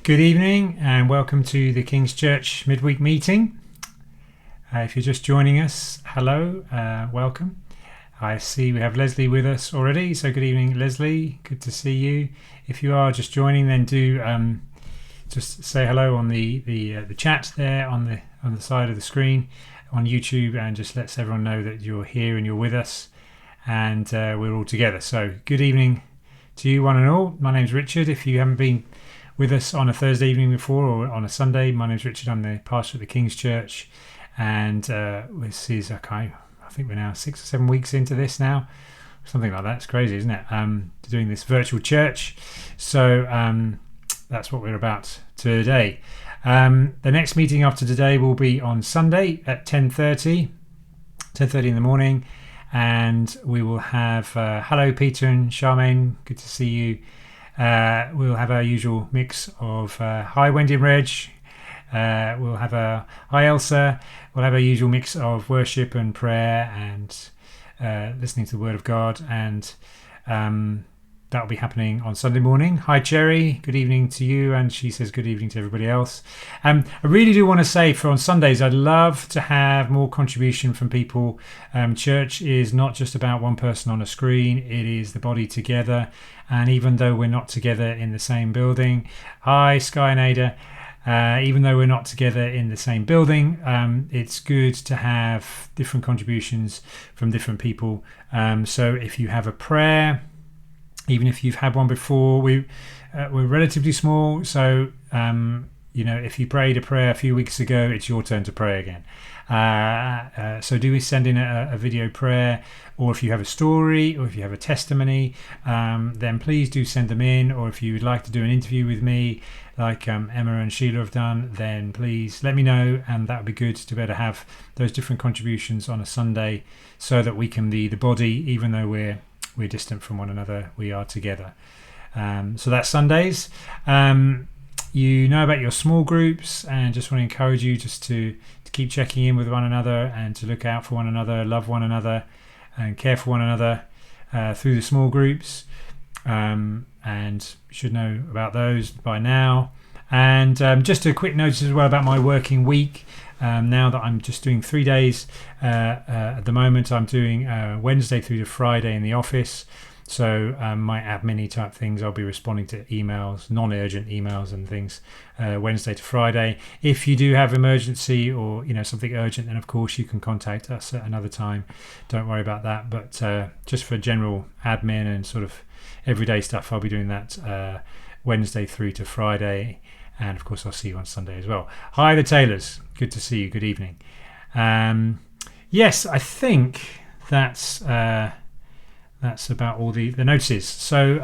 Good evening and welcome to the King's Church midweek meeting. If you're just joining us, hello, welcome. I see we have Leslie with us already, so good evening, Leslie. Good to see you. If you are just joining, then do just say hello on the chat there on the side of the screen on YouTube, and just lets everyone know that you're here and you're with us, and we're all together. So good evening to you, one and all. My name's Richard. If you haven't been with us on a Thursday evening before or on a Sunday, my name's Richard. I'm the pastor at the King's Church, and this is I think we're now 6 or 7 weeks into this now, something like that. It's crazy, isn't it? Doing this virtual church, so that's what we're about today. The next meeting after today will be on Sunday at 10:30 in the morning, and we will have hello Peter and Charmaine, good to see you. We'll have our usual mix of hi Wendy and Reg. We'll have a hi Elsa. We'll have our usual mix of worship and prayer and listening to the Word of God, and that'll be happening on Sunday morning. Hi Cherry, good evening to you, and she says good evening to everybody else. I really do want to say for on Sundays, I'd love to have more contribution from people. Church is not just about one person on a screen, it is the body together. And even though we're not together in the same building, hi Sky and Ada, even though we're not together in the same building, it's good to have different contributions from different people. So if you have a prayer, even if you've had one before, we're relatively small, so if you prayed a prayer a few weeks ago, it's your turn to pray again. So do we send in a video prayer, or if you have a story, or if you have a testimony, then please do send them in. Or if you would like to do an interview with me, like Emma and Sheila have done, then please let me know, and that would be good to be able to have those different contributions on a Sunday, so that we can be the body, even though we're distant from one another, we are together. So that's Sundays. You know about your small groups, and just want to encourage you just to keep checking in with one another, and to look out for one another, love one another, and care for one another through the small groups. And you should know about those by now. And just a quick notice as well about my working week. Now that I'm just doing 3 days at the moment, I'm doing Wednesday through to Friday in the office. So my admin type things, I'll be responding to emails, non-urgent emails and things, Wednesday to Friday. If you do have emergency or something urgent, then of course you can contact us at another time. Don't worry about that. But just for general admin and sort of everyday stuff, I'll be doing that Wednesday through to Friday. And of course I'll see you on Sunday as well. Hi the Taylors, good to see you, good evening. Yes, I think that's about all the notices. So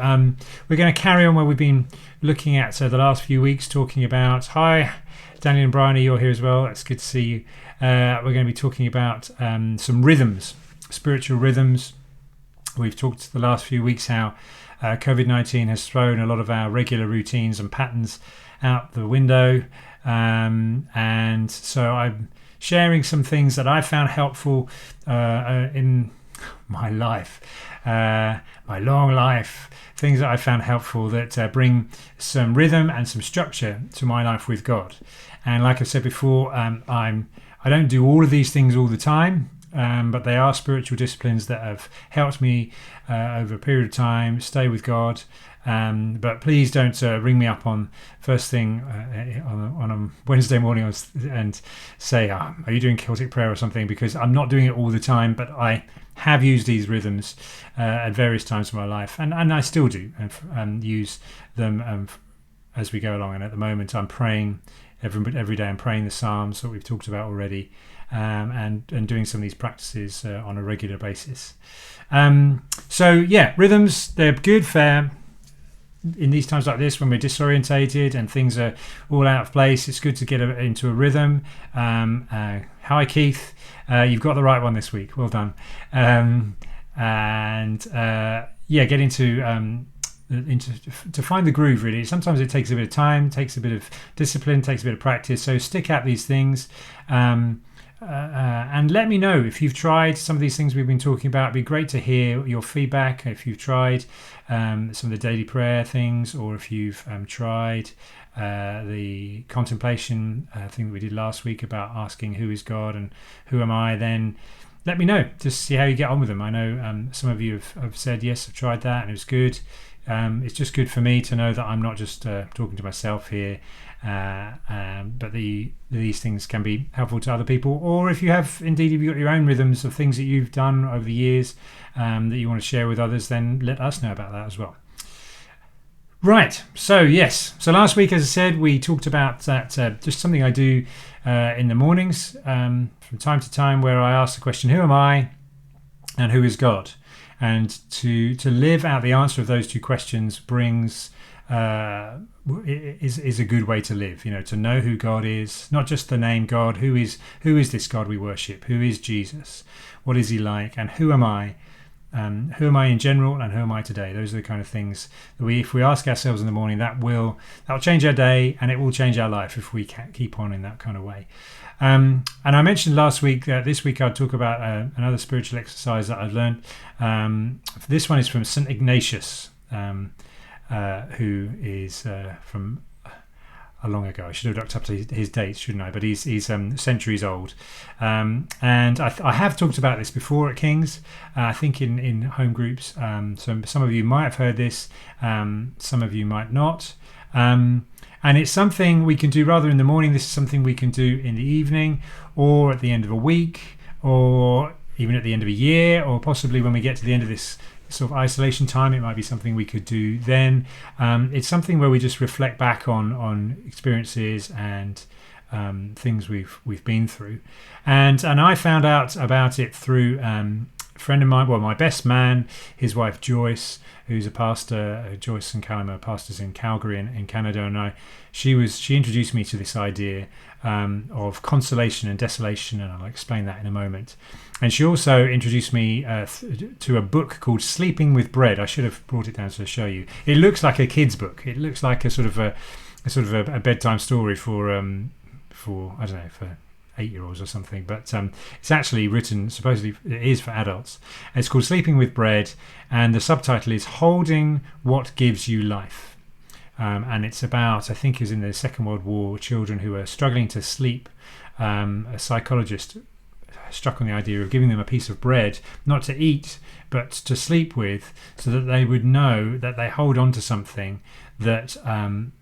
we're going to carry on where we've been looking at the last few weeks, talking about, hi Daniel and Bryony, you're here as well, it's good to see you. We're going to be talking about some rhythms, spiritual rhythms. We've talked the last few weeks how COVID-19 has thrown a lot of our regular routines and patterns out the window, and so I'm sharing some things that I found helpful in my life, my long life, things that I found helpful that bring some rhythm and some structure to my life with God. And like I said before, I don't do all of these things all the time, but they are spiritual disciplines that have helped me over a period of time stay with God. But please don't ring me up on first thing on a Wednesday morning and say, are you doing Celtic prayer or something? Because I'm not doing it all the time, but I have used these rhythms at various times in my life, and I still do, and use them as we go along. And at the moment I'm praying every day. I'm praying the Psalms that we've talked about already, and doing some of these practices on a regular basis. So yeah, rhythms, they're good, fair. In these times like this, when we're disorientated and things are all out of place, it's good to get into a rhythm. Hi Keith, you've got the right one this week, well done. Get into to find the groove, really. Sometimes it takes a bit of time, takes a bit of discipline, takes a bit of practice, so stick at these things. And let me know if you've tried some of these things we've been talking about. It'd be great to hear your feedback if you've tried some of the daily prayer things, or if you've tried the contemplation thing that we did last week about asking who is God and who am I. Then let me know, just see how you get on with them. I know some of you have said yes, I've tried that and it was good. It's just good for me to know that I'm not just talking to myself here, but these things can be helpful to other people. Or if you have indeed, if you've got your own rhythms of things that you've done over the years that you want to share with others, then let us know about that as well. Right, so yes, so last week, as I said, we talked about that, just something I do in the mornings from time to time, where I ask the question, who am I and who is God? And to live out the answer of those two questions brings is a good way to live. To know who God is, not just the name God. Who is this God we worship? Who is Jesus? What is he like? And who am I? Who am I in general, and who am I today? Those are the kind of things that if we ask ourselves in the morning, that'll change our day, and it will change our life if we keep on in that kind of way. And I mentioned last week that this week I'd talk about another spiritual exercise that I've learned. This one is from St. Ignatius, who is from long ago. I should have looked up to his dates, shouldn't I? But he's centuries old. And I have talked about this before at King's, I think in home groups. So some of you might have heard this, some of you might not. And it's something we can do rather in the morning. This is something we can do in the evening, or at the end of a week, or even at the end of a year, or possibly when we get to the end of this sort of isolation time, it might be something we could do then. It's something where we just reflect back on experiences and things we've been through. And I found out about it through a friend of mine, my best man, his wife Joyce, who's a pastor. Joyce and Callum are pastors in Calgary in Canada, and she introduced me to this idea of consolation and desolation, and I'll explain that in a moment. And she also introduced me to a book called Sleeping with Bread. I should have brought it down to show you. It looks like a kid's book. It looks like a sort of a bedtime story for I don't know, for 8-year-olds or something, but it's actually written, supposedly it is for adults. It's called Sleeping with Bread, and the subtitle is Holding What Gives You Life. And it's about, I think it was in the Second World War, children who are struggling to sleep. A psychologist struck on the idea of giving them a piece of bread, not to eat, but to sleep with, so that they would know that they hold on to something that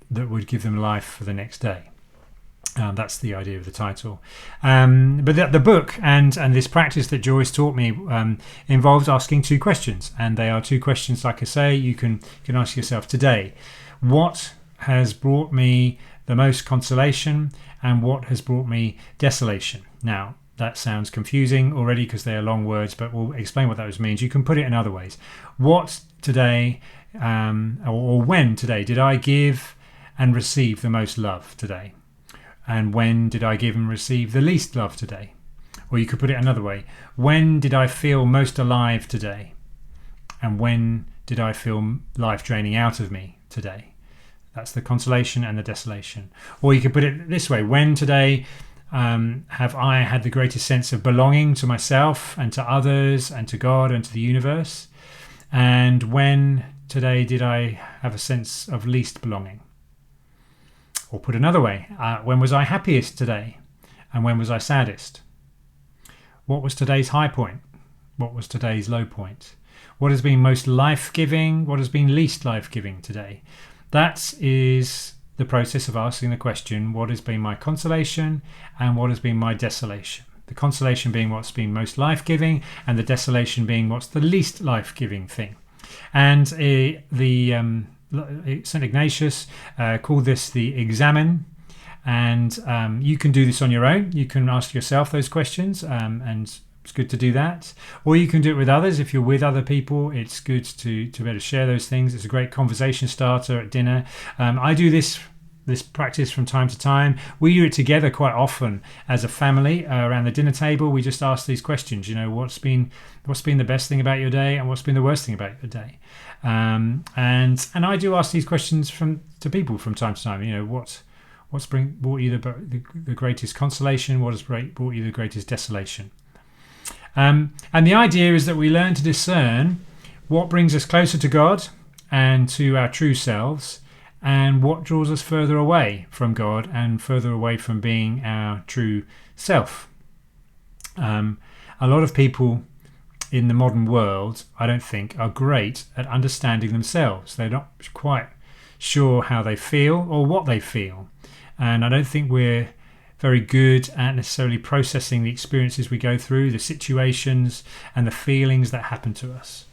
would give them life for the next day. That's the idea of the title. But the book and this practice that Joyce taught me involves asking two questions. And they are two questions, like I say, you can ask yourself today. What has brought me the most consolation, and what has brought me desolation? Now, that sounds confusing already because they are long words, but we'll explain what that means. You can put it in other ways. What today, or when today, did I give and receive the most love today? And when did I give and receive the least love today? Or you could put it another way. When did I feel most alive today? And when did I feel life draining out of me today? That's the consolation and the desolation. Or you could put it this way. When today have I had the greatest sense of belonging to myself and to others and to God and to the universe? And when today did I have a sense of least belonging? Or put another way, when was I happiest today? And when was I saddest? What was today's high point? What was today's low point? What has been most life-giving? What has been least life-giving today? That is the process of asking the question, what has been my consolation and what has been my desolation? The consolation being what's been most life-giving, and the desolation being what's the least life-giving thing. And St. Ignatius called this the examen, and you can do this on your own. You can ask yourself those questions, and it's good to do that. Or you can do it with others. If you're with other people, it's good to be able to share those things. It's a great conversation starter at dinner. I do this practice from time to time. We do it together quite often as a family around the dinner table. We just ask these questions. What's been the best thing about your day, and what's been the worst thing about your day? And I do ask these questions to people from time to time. brought you the greatest consolation? What has brought you the greatest desolation? And the idea is that we learn to discern what brings us closer to God and to our true selves, and what draws us further away from God and further away from being our true self. A lot of people in the modern world, I don't think, are great at understanding themselves. They're not quite sure how they feel or what they feel. And I don't think we're very good at necessarily processing the experiences we go through, the situations and the feelings that happen to us.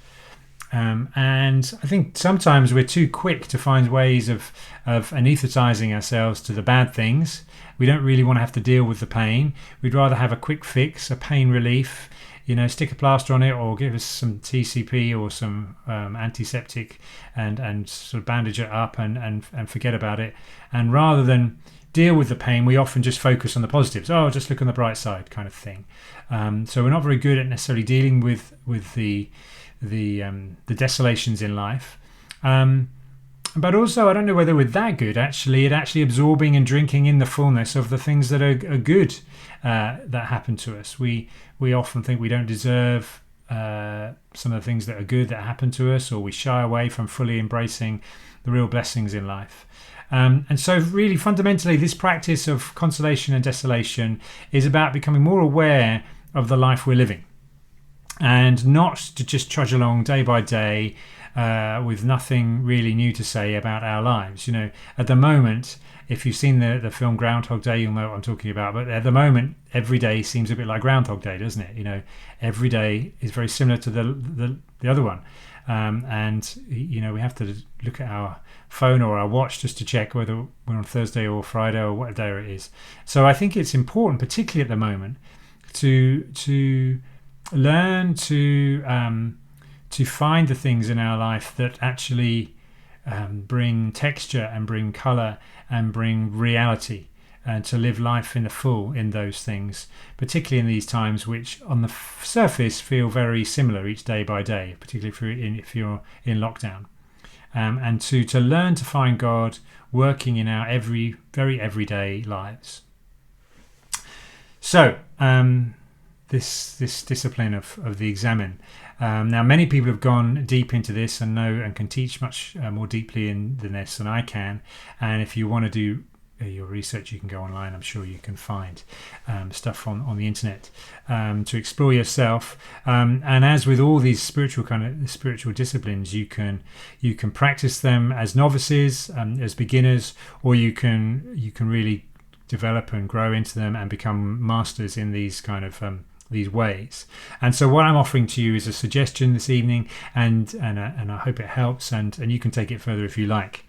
And I think sometimes we're too quick to find ways of anaesthetizing ourselves to the bad things. We don't really want to have to deal with the pain. We'd rather have a quick fix, a pain relief, stick a plaster on it, or give us some TCP or some antiseptic and sort of bandage it up and forget about it. And rather than deal with the pain, we often just focus on the positives. Oh, just look on the bright side, kind of thing. So we're not very good at necessarily dealing with the desolations in life. But also, I don't know whether we're that good at actually absorbing and drinking in the fullness of the things that are good that happen to us. We often think we don't deserve some of the things that are good that happen to us, or we shy away from fully embracing the real blessings in life. And so really fundamentally, this practice of consolation and desolation is about becoming more aware of the life we're living, and not to just trudge along day by day with nothing really new to say about our lives. At the moment, if you've seen the film Groundhog Day, you'll know what I'm talking about. But at the moment, every day seems a bit like Groundhog Day, doesn't it? Every day is very similar to the other one. And we have to look at our phone or our watch just to check whether we're on Thursday or Friday or what day it is. So I think it's important, particularly at the moment, to learn to find the things in our life that actually bring texture and bring colour and bring reality, and to live life in the full in those things, particularly in these times which on the surface feel very similar each day by day, particularly if you're in lockdown. And to learn to find God working in our very everyday lives. So this discipline of the examine. Now, many people have gone deep into this and know and can teach much more deeply than this than I can. And if you want to do your research, you can go online. I'm sure you can find stuff on the internet to explore yourself. And as with all these spiritual disciplines, you can practice them as novices, as beginners, or you can really develop and grow into them and become masters in these kind of these ways. And so what I'm offering to you is a suggestion this evening, and I hope it helps, and you can take it further if you like.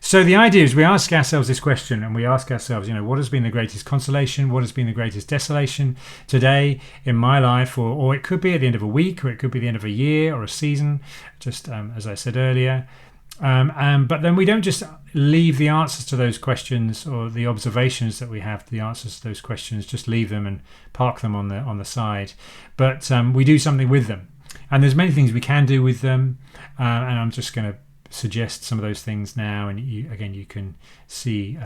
So the idea is we ask ourselves this question, and we ask ourselves, what has been the greatest consolation? What has been the greatest desolation today in my life? Or it could be at the end of a week, or it could be the end of a year or a season, just as I said earlier. But then we don't just leave the answers to those questions, or the observations that we have, the answers to those questions, just leave them and park them on the side. But we do something with them, and there's many things we can do with them. And I'm just going to suggest some of those things now, and you can see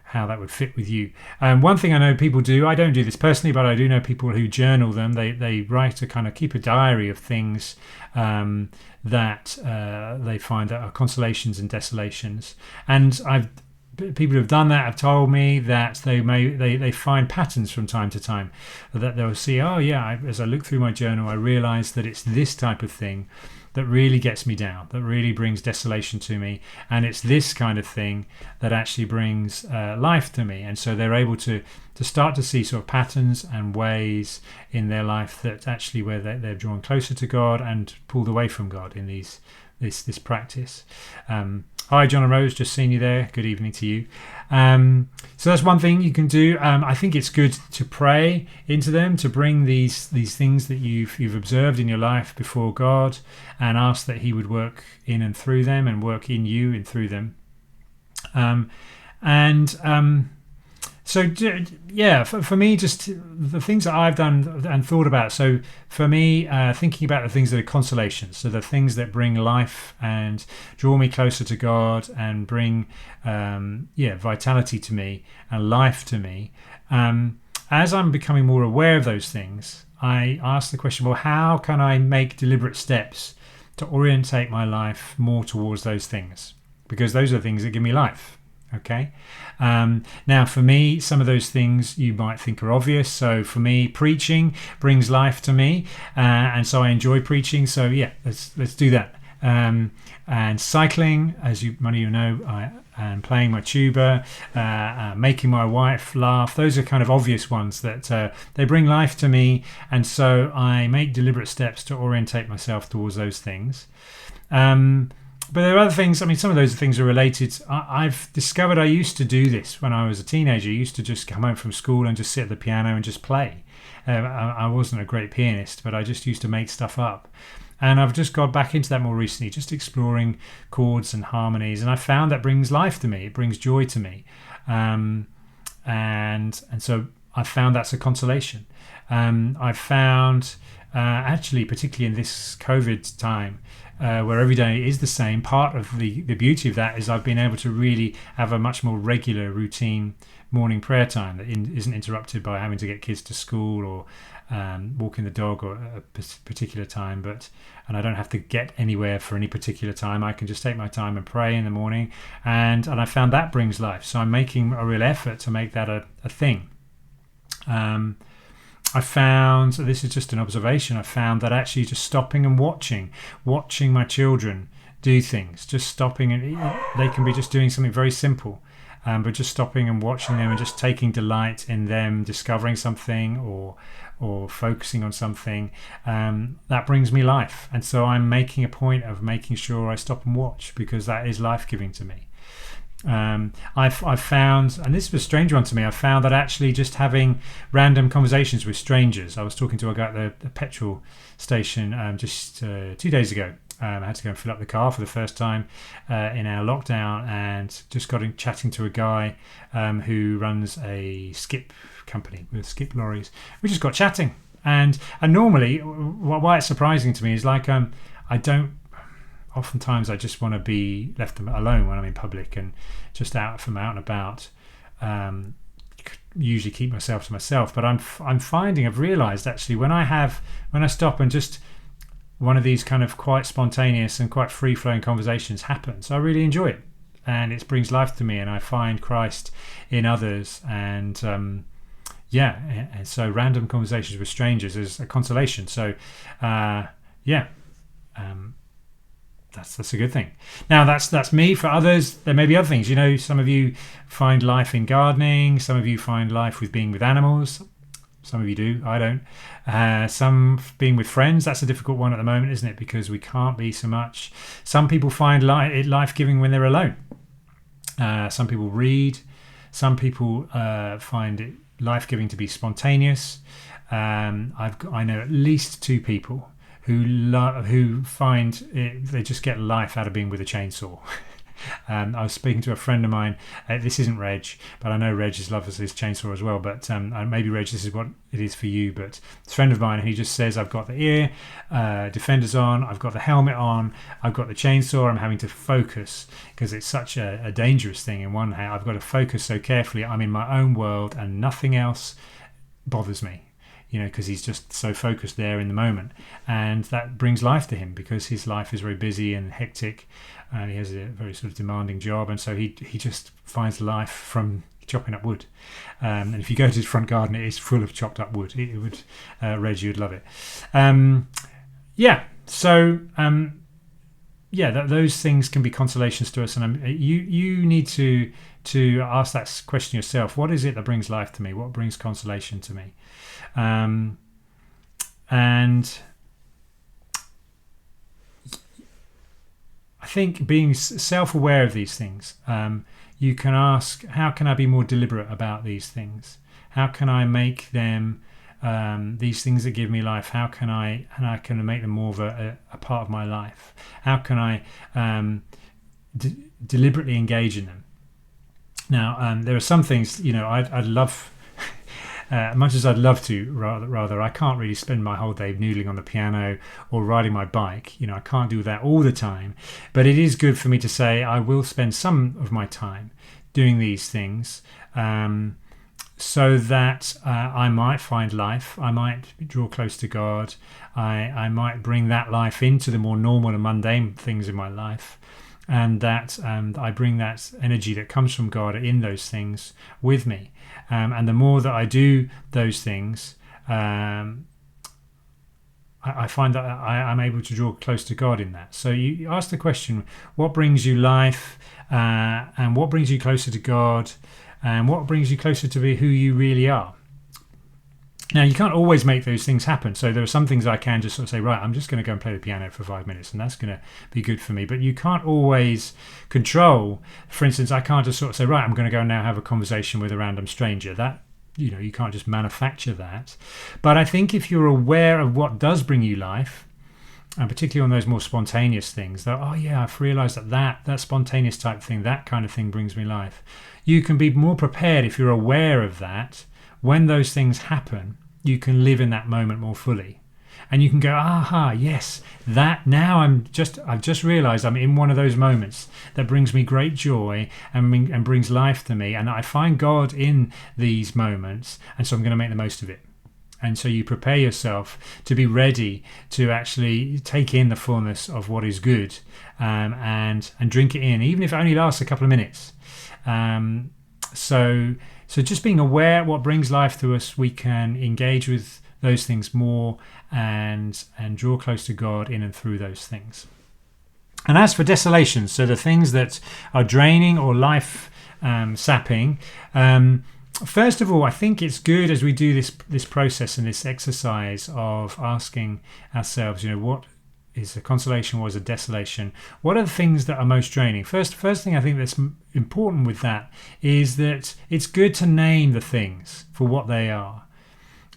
how that would fit with you. One thing I know people do, I don't do this personally, but I do know people who journal them. They write to kind of keep a diary of things that they find that are consolations and desolations. And people who've done that have told me that they find patterns from time to time, that they'll see, as I look through my journal, I realise that it's this type of thing that really gets me down, that really brings desolation to me, and it's this kind of thing that actually brings life to me. And so they're able to start to see sort of patterns and ways in their life that actually where they're drawn closer to God and pulled away from God in this practice. Hi, John and Rose, just seeing you there. Good evening to you. So that's one thing you can do. I think it's good to pray into them, to bring these things that you've observed in your life before God, and ask that He would work in and through them, and work in you and through them. Yeah, for me, just the things that I've done and thought about. So for me, thinking about the things that are consolations, so the things that bring life and draw me closer to God and bring, vitality to me and life to me. As I'm becoming more aware of those things, I ask the question, well, how can I make deliberate steps to orientate my life more towards those things? Because those are the things that give me life. Okay. Now, for me, some of those things you might think are obvious. So for me, preaching brings life to me, and so I enjoy preaching. So yeah, let's do that. And cycling, as many of you know, I am playing my tuba, making my wife laugh. Those are kind of obvious ones that they bring life to me, and so I make deliberate steps to orientate myself towards those things. But there are other things. I mean, some of those things are related. I've discovered I used to do this when I was a teenager. I used to just come home from school and just sit at the piano and just play. I wasn't a great pianist, but I just used to make stuff up. And I've just got back into that more recently, just exploring chords and harmonies. And I found that brings life to me. It brings joy to me. And so I found that's a consolation. I've found, actually, particularly in this COVID time, where every day is the same, part of the beauty of that is I've been able to really have a much more regular routine morning prayer time that isn't interrupted by having to get kids to school or walking the dog or a particular time, and I don't have to get anywhere for any particular time. I can just take my time and pray in the morning, and I found that brings life. So I'm making a real effort to make that a thing. I found, so this is just an observation, I found that actually just stopping and watching my children do things, just stopping, and they can be just doing something very simple, but just stopping and watching them and just taking delight in them discovering something or focusing on something, that brings me life. And so I'm making a point of making sure I stop and watch, because that is life-giving to me. I've found, and this was a strange one to me, I found that actually just having random conversations with strangers. I was talking to a guy at the petrol station just 2 days ago. I had to go and fill up the car for the first time in our lockdown, and just got chatting to a guy who runs a skip company with skip lorries. We just got chatting, and normally why it's surprising to me is like oftentimes I just want to be left alone when I'm in public and just out and about. Usually keep myself to myself, but I'm finding, I've realised actually when I stop and just one of these kind of quite spontaneous and quite free-flowing conversations happens, I really enjoy it, and it brings life to me, and I find Christ in others, and and so random conversations with strangers is a consolation. So that's a good thing. Now that's me. For others, there may be other things. You know, some of you find life in gardening. Some of you find life with being with animals. Some of you do. I don't. Some being with friends. That's a difficult one at the moment, isn't it? Because we can't be so much. Some people find it life-giving when they're alone. Some people read. Some people find it life-giving to be spontaneous. I know at least 2 people who find they just get life out of being with a chainsaw. I was speaking to a friend of mine. This isn't Reg, but I know Reg loves his chainsaw as well. But maybe Reg, this is what it is for you. But it's a friend of mine, and he just says, "I've got the ear defenders on, I've got the helmet on, I've got the chainsaw. I'm having to focus because it's such a dangerous thing. In one hand, I've got to focus so carefully. I'm in my own world, and nothing else bothers me." You know, because he's just so focused there in the moment, and that brings life to him because his life is very busy and hectic, and he has a very sort of demanding job, and so he just finds life from chopping up wood. And if you go to his front garden, it is full of chopped up wood. It would, Reg, you'd love it. Those things can be consolations to us, and you need to ask that question yourself. What is it that brings life to me? What brings consolation to me? And I think being self-aware of these things, you can ask, how can I be more deliberate about these things? How can I make them these things that give me life? How can I make them more of a part of my life? How can I deliberately engage in them? Now, there are some things, I'd love, much as I'd love to, rather, I can't really spend my whole day noodling on the piano or riding my bike. I can't do that all the time. But it is good for me to say I will spend some of my time doing these things, so that I might find life, I might draw close to God, I might bring that life into the more normal and mundane things in my life, and that I bring that energy that comes from God in those things with me. And the more that I do those things, I find that I'm able to draw close to God in that. So you ask the question, what brings you life, and what brings you closer to God, and what brings you closer to be who you really are? Now, you can't always make those things happen. So there are some things I can just sort of say, right, I'm just going to go and play the piano for 5 minutes, and that's going to be good for me. But you can't always control. For instance, I can't just sort of say, right, I'm going to go and now have a conversation with a random stranger. That, you can't just manufacture that. But I think if you're aware of what does bring you life, and particularly on those more spontaneous things, that, oh yeah, I've realized that spontaneous type thing, that kind of thing brings me life. You can be more prepared if you're aware of that. When those things happen, you can live in that moment more fully. And you can go, aha, yes, that now I've just realized I'm in one of those moments that brings me great joy and brings life to me. And I find God in these moments. And so I'm going to make the most of it. And so you prepare yourself to be ready to actually take in the fullness of what is good, and drink it in, even if it only lasts a couple of minutes. So just being aware what brings life to us, we can engage with those things more and draw close to God in and through those things. And as for desolation, so the things that are draining or life sapping, first of all, I think it's good as we do this process and this exercise of asking ourselves, what is a consolation, what is a desolation? What are the things that are most draining? First thing I think that's important with that is that it's good to name the things for what they are.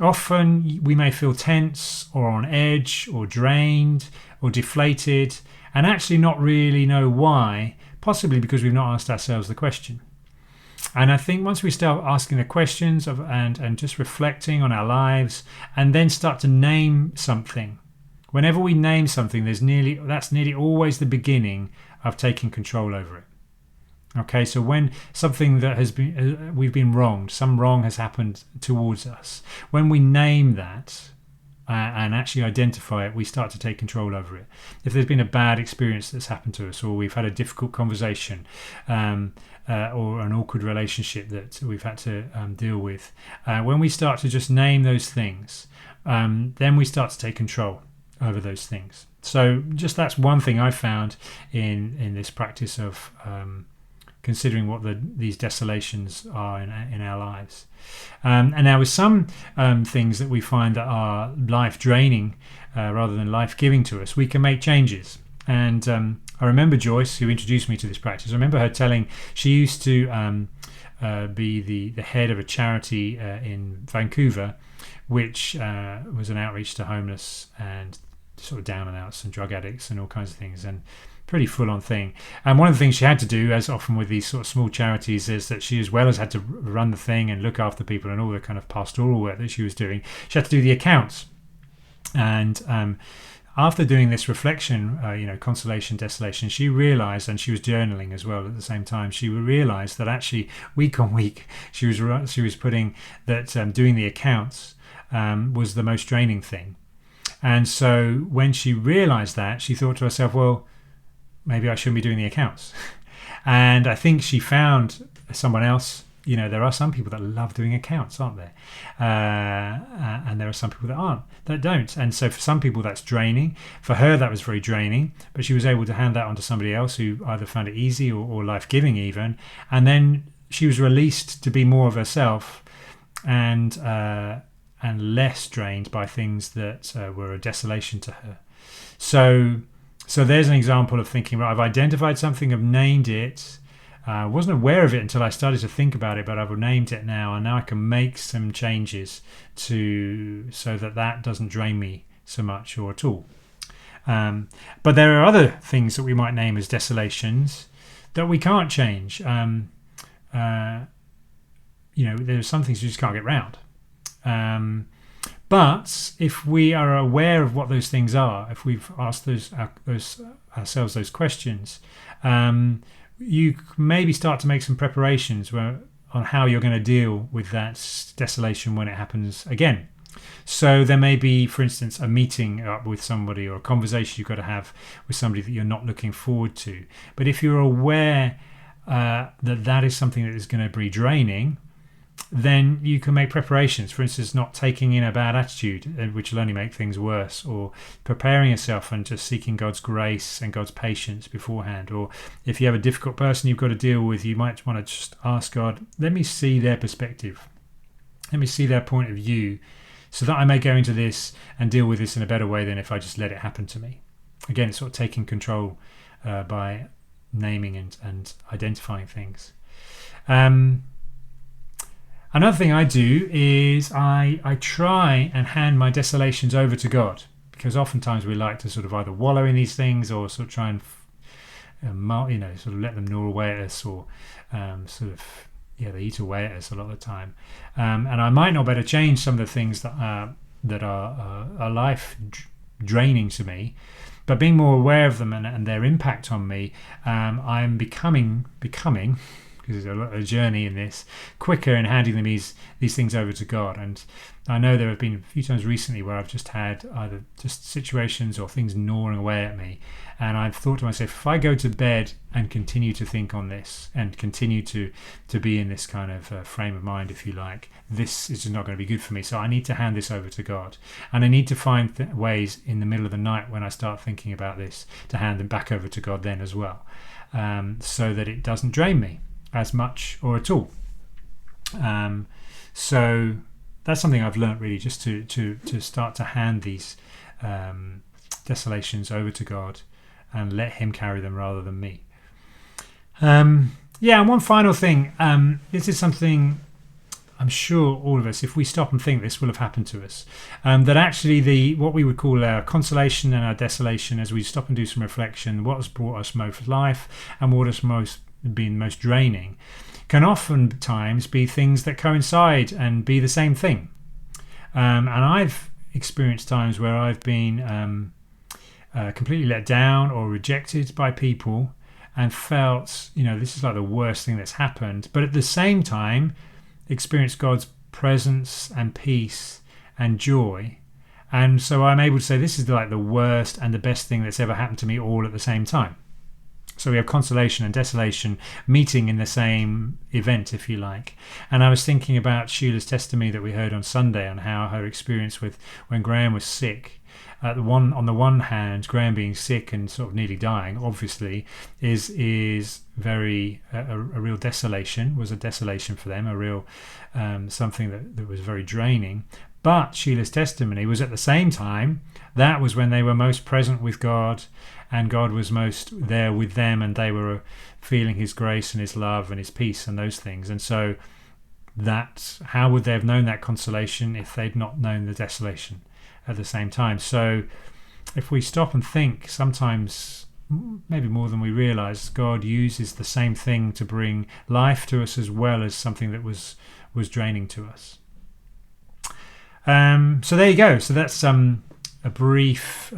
Often we may feel tense or on edge or drained or deflated and actually not really know why, possibly because we've not asked ourselves the question. And I think once we start asking the questions and just reflecting on our lives and then start to name something, whenever we name something, that's nearly always the beginning of taking control over it. Okay, so when something that has been we've been wronged, some wrong has happened towards us, when we name that and actually identify it, we start to take control over it. If there's been a bad experience that's happened to us, or we've had a difficult conversation, or an awkward relationship that we've had to deal with, when we start to just name those things, then we start to take control over those things. So just that's one thing I found in this practice of considering what these desolations are in our lives. And now with some things that we find that are life draining rather than life giving to us, we can make changes. And I remember Joyce, who introduced me to this practice, I remember her telling, she used to be the head of a charity in Vancouver, which was an outreach to homeless and sort of down and outs and drug addicts and all kinds of things, and pretty full-on thing. And one of the things she had to do, as often with these sort of small charities, is that she as well as had to run the thing and look after people and all the kind of pastoral work that she was doing, she had to do the accounts. And after doing this reflection, consolation, desolation, she realized, and she was journaling as well at the same time, she realized that actually week on week she was putting that doing the accounts was the most draining thing. And so when she realized that, she thought to herself, well, maybe I shouldn't be doing the accounts. And I think she found someone else. There are some people that love doing accounts, aren't there? And there are some people that don't. And so for some people that's draining. For her that was very draining, but she was able to hand that on to somebody else who either found it easy or life-giving even. And then she was released to be more of herself and less drained by things that were a desolation to her. So there's an example of thinking, right, I've identified something, I've named it. I wasn't aware of it until I started to think about it, but I've named it now, and now I can make some changes so that doesn't drain me so much or at all. But there are other things that we might name as desolations that we can't change. there's some things you just can't get round. But if we are aware of what those things are, if we've asked ourselves those questions, you maybe start to make some preparations on how you're going to deal with that desolation when it happens again. So there may be, for instance, a meeting up with somebody or a conversation you've got to have with somebody that you're not looking forward to. But if you're aware that is something that is going to be draining, then you can make preparations. For instance, not taking in a bad attitude, which will only make things worse, or preparing yourself and just seeking God's grace and God's patience beforehand. Or if you have a difficult person you've got to deal with, you might want to just ask God, let me see their perspective. Let me see their point of view, so that I may go into this and deal with this in a better way than if I just let it happen to me. Again, it's sort of taking control by naming and identifying things. Another thing I do is I try and hand my desolations over to God, because oftentimes we like to sort of either wallow in these things or sort of try and sort of let them gnaw away at us, or they eat away at us a lot of the time. And I might not be able to change some of the things that are life draining to me, but being more aware of them and their impact on me, I'm becoming, because there's a journey in this, quicker in handing them these things over to God. And I know there have been a few times recently where I've just had either just situations or things gnawing away at me, and I've thought to myself, if I go to bed and continue to think on this and continue to be in this kind of frame of mind, if you like, this is just not going to be good for me. So I need to hand this over to God, and I need to find ways in the middle of the night when I start thinking about this to hand them back over to God then as well, so that it doesn't drain me as much or at all. So that's something I've learnt, really, just to start to hand these desolations over to God and let Him carry them rather than me. And one final thing. This is something I'm sure all of us, if we stop and think, this will have happened to us. That actually what we would call our consolation and our desolation, as we stop and do some reflection, what has brought us most life and what has been most draining, can oftentimes be things that coincide and be the same thing. And I've experienced times where I've been completely let down or rejected by people and felt, this is like the worst thing that's happened, but at the same time experienced God's presence and peace and joy. And so I'm able to say this is like the worst and the best thing that's ever happened to me all at the same time. So we have consolation and desolation meeting in the same event, if you like. And I was thinking about Sheila's testimony that we heard on Sunday, on how her experience with when Graham was sick. On the one hand, Graham being sick and sort of nearly dying, obviously, is very a real desolation. Was a desolation for them, a real something that was very draining. But Sheila's testimony was at the same time, that was when they were most present with God, and God was most there with them, and they were feeling His grace and His love and His peace and those things. And so how would they have known that consolation if they'd not known the desolation at the same time? So if we stop and think, sometimes, maybe more than we realise, God uses the same thing to bring life to us as well as something that was draining to us. So there you go. So that's a brief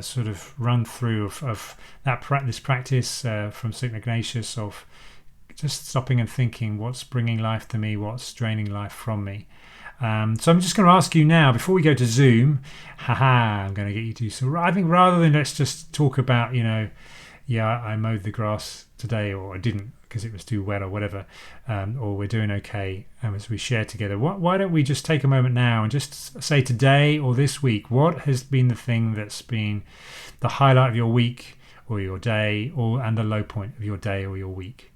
sort of run through of this practice from St. Ignatius, of just stopping and thinking, what's bringing life to me, what's draining life from me. So I'm just going to ask you now, before we go to Zoom, I'm going to get you to. So I think rather than let's just talk about, I mowed the grass today, or I didn't because it was too wet or whatever, or we're doing okay as we share together. Why don't we just take a moment now and just say today or this week, what has been the thing that's been the highlight of your week or your day, and the low point of your day or your week?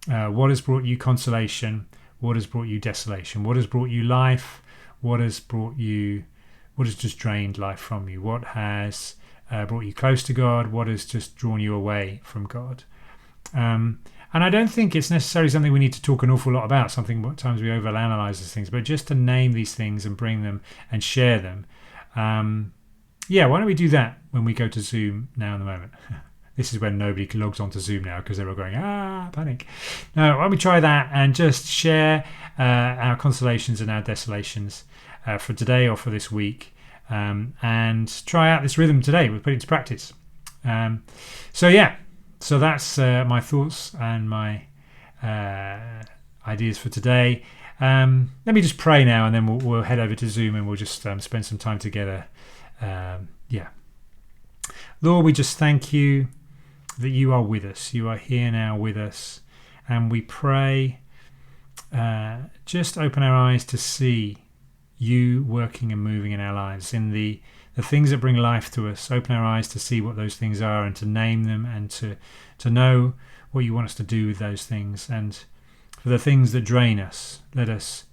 What has brought you consolation? What has brought you desolation? What has brought you life? What has just drained life from you? What has brought you close to God? What has just drawn you away from God? And I don't think it's necessarily something we need to talk an awful lot about, what times we overanalyze these things, but just to name these things and bring them and share them. Why don't we do that when we go to Zoom now in a moment? This is when nobody logs onto Zoom now because they're all going, panic. Now, why don't we try that and just share our consolations and our desolations for today or for this week, and try out this rhythm today. We'll put it into practice. So that's my thoughts and my ideas for today. Let me just pray now, and then we'll head over to Zoom and we'll just spend some time together. Lord, we just thank you that you are with us. You are here now with us, and we pray, just open our eyes to see you working and moving in our lives, in the things that bring life to us. Open our eyes to see what those things are and to name them, and to know what you want us to do with those things. And for the things that drain us, let us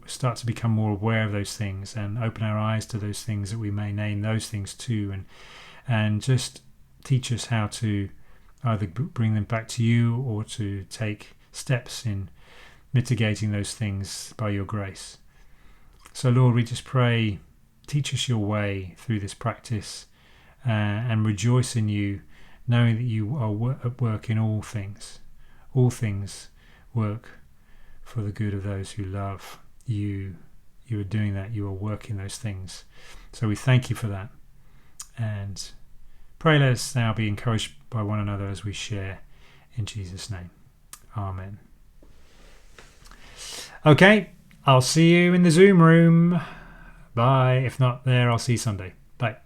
start to become more aware of those things and open our eyes to those things that we may name those things too, and just teach us how to either bring them back to you or to take steps in mitigating those things by your grace. So Lord, we just pray, teach us your way through this practice, and rejoice in you, knowing that you are at work in all things. All things work for the good of those who love you. You are doing that. You are working those things. So we thank you for that. And pray let us now be encouraged by one another as we share in Jesus' name. Amen. Okay, I'll see you in the Zoom room. Bye. If not there, I'll see you Sunday. Bye.